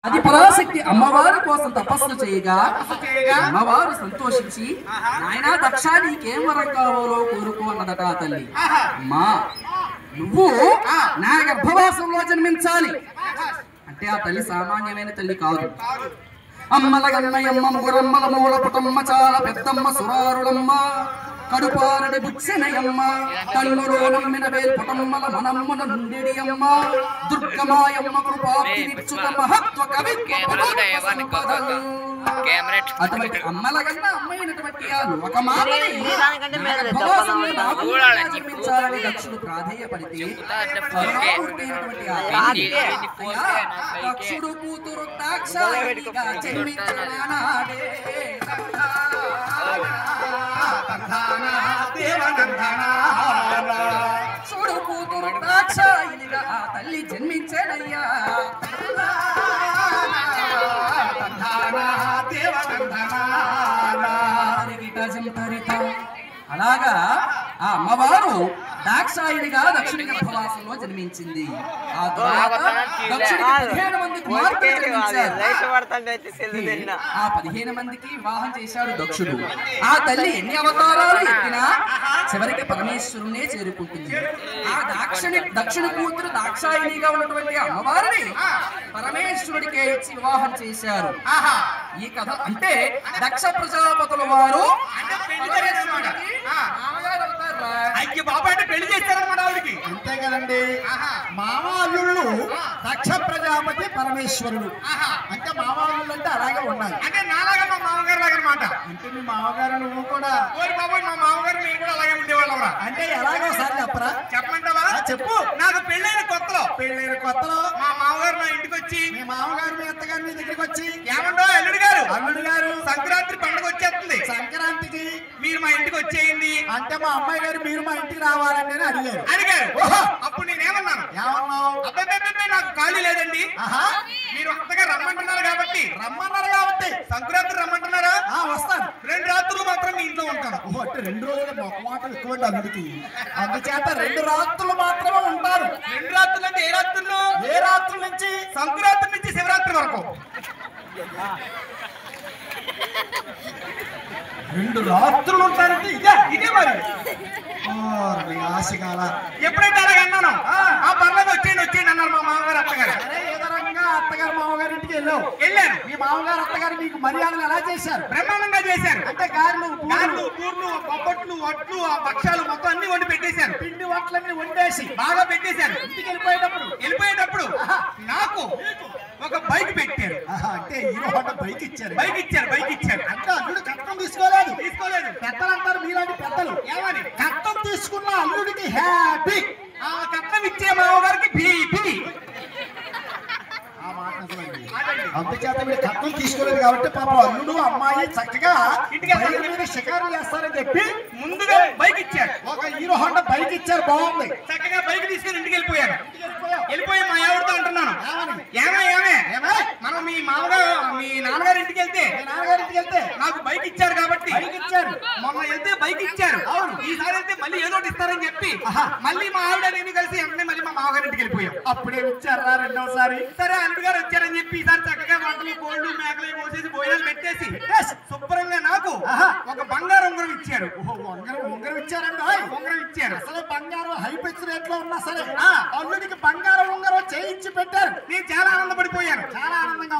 అది పరాశక్తి అమ్మవారి కోసం తపస్సు చేయగా అమ్మవారు సంతోషించి నాయనా దక్ష నీకేం వరం కావాలో కోరుకో అన్నదట ఆ తల్లి. అమ్మా నువ్వు నా గర్భవాసంలో జన్మించాలి అంటే ఆ తల్లి సామాన్యమైన తల్లి కాదు. అమ్మల గన్నయమ్మ ముగురమ్మల మూల పుటమ్మ చాలా పెద్దమ్మ సురారుడమ్మ కడుపారడి బుచ్చనయమ్మ కన్నులో నమ్మిన వేల్పుటమ్మల మనమ్మన నుండియమ్మ దుర్గమాయమ్మ కృపాప్తినిచ్చుత మహత్వ కవిత్వ అటువంటి అమ్మల కన్నా అమ్మైనటువంటి ఆ లోకమాతని జన్మించాలని దక్షుడు ప్రాధేయపడితే దక్షుడు కూతురు దాక్షాయణిగా జన్మించిన నాడే చూడు కూతురు దాక్షాయణిగా ఆ తల్లి జన్మించాడయ్యా. అలాగా ఆ అమ్మవారు దాక్షాయినిగా దక్షిణ గర్భవాసంలో జన్మించింది. ఆ తర్వాత దక్షిణకి 15 మంది కుమార్తెలు జన్మించారు. ఆ 15 మందికి వివాహం చేశాడు దక్షుడు. ఆ తల్లి ఎన్ని అవతారాలు ఎత్తినా చివరికి పరమేశ్వరునే చేరుకుంటుంది. ఆ దక్షిణ కూతురు దాక్షాయినిగా ఉన్నటువంటి అమ్మవారిని పరమేశ్వరుడికే ఇచ్చి వివాహం చేశారు. ఈ కథ అంటే దక్ష ప్రజాపతుల వారు పెళ్లి చేస్తారన్నమాట ఆవిడికి. అంతే కదండి. మామ అల్లుళ్ళు దక్ష ప్రజాపతి పరమేశ్వరుడు అంటే మామ అల్లుళ్ళు అంటే అలాగే ఉండాలి. అంటే నాలాగా మా మామగారు లాగా అనమాట. అంటే మీ మామగారు నువ్వు కూడా బాబు మా మామగారు నేను కూడా అలాగే ఉండేవాళ్ళం. అంటే ఎలాగో సార్ చెప్పరా? చెప్పమంటావా? చెప్పు. నాకు పెళ్ళైన కొత్తలో మా మామగారు నా ఇంటికి వచ్చి మీ మామగారు మీ అత్తగారు మీ దగ్గరికి వచ్చి ఏమండో అల్లుడు గారు సంక్రాంతి పండుగ వచ్చేస్తుంది, సంక్రాంతికి మీరు మా ఇంటికి వచ్చేయండి అంటే మా అమ్మాయి గారు మీరు మా ఇంటికి రావాలని అడిగారు. అప్పుడు నేనేమన్నాను? ఏమన్నావు? అబ్బాయి నాకు ఖాళీ లేదండి, మీరు అంతగా రమ్మంటున్నారు కాబట్టి సంక్రాంతి రమ్మంటున్నారా? వస్తాను. 2 రాత్రులు మాత్రం మీ ఇంట్లో ఉంటాను. అంటే 2 రోజులు మొక్కమాటలు ఎక్కువ అల్లుడికి, అందుచేత 2 రాత్రులు మాత్రమే ఉంటారు. 2 రాత్రులు అంటే ఏ రాత్రులు? ఏ రాత్రుల నుంచి? సంక్రాంతి నుంచి శివరాత్రి వరకు 2 రాత్రులు ఉంటారంటే ఇదే మరి ఆశకాల. ఎప్పుడైతే అలాగే అన్నాను ఆ పర్లేదు వచ్చేయండి అన్నారు మా మామగారు అత్తగారు. ఏదో రకంగా అత్తగారు మామగారి ఇంటికి వెళ్ళాను. మీ మామగారు అత్తగారు మీకు మర్యాదలు ఎలా చేశారు? బ్రహ్మాండంగా చేశారు. అంటే గారెలు పూర్లు బొబ్బట్లు వట్లు ఆ భక్షాలు మొత్తం అన్ని వండి పెట్టేశారు. పిండి వంటలన్నీ వండేసి బాగా పెట్టేశారు. ఇంటికి వెళ్ళిపోయేటప్పుడు నాకు ఒక బైక్ పెట్టారు. అంటే హీరో హోండా బైక్ ఇచ్చారు. అంటే అల్లుడు కట్నం తీసుకోలేదు. పెద్దలు అంటారు మీలాంటి పెద్దలు. ఏమని? కట్నం తీసుకున్న అల్లుడికి హ్యాపీ, ఆ కట్నం ఇచ్చే మామగారికి బీపీ. అందుచేత మీరు కట్నం తీసుకోలేదు కాబట్టి పాప అల్లుడు అమ్మాయి చక్కగా బైక్ మీద షికారు చేస్తారని చెప్పి ముందుగా బైక్ ఇచ్చారు. ఒక హీరో హోండా బైక్ ఇచ్చారు. బాగుంది. చక్కగా బైక్ తీసుకుని ఇంటికి వెళ్ళిపోయి మా ఆవిడతో అంటున్నాను, ఏమే మనం మీ నాన్నగారి ఇంటికి వెళ్తే నాకు బైక్ ఇచ్చారు కాబట్టి మొన్న వెళ్తే బైక్ ఇచ్చారు, ఈసారి వెళ్తే మళ్ళీ ఏదో ఇస్తారని చెప్పి మళ్ళీ మా ఆవిడ నేను కలిసి వెంటనే మళ్ళీ మా మామగారి ఇంటికి వెళ్ళిపోయాం. అప్పుడే ఇచ్చారా రెండోసారి? సరే అల్లుడు గారు వచ్చారని చెప్పి ఈసారి చక్కగా వంటలు కోళ్ళు మేకలు పోసేసి భోజనాలు పెట్టేసి శుభ్రంగా నాకు ఒక బంగారం ఉంగరం ఇచ్చారు. ఉంగరం ఇచ్చారండి. ఉంగరం ఇచ్చారు. అసలు బంగారం హై పిచ్ రేట్ లో ఉన్నా సరే అల్లుడికి బంగారం ఉంగరం చేయించి పెట్టారు. నేను చాలా ఆనందపడిపోయాను. చాలా ఆనందంగా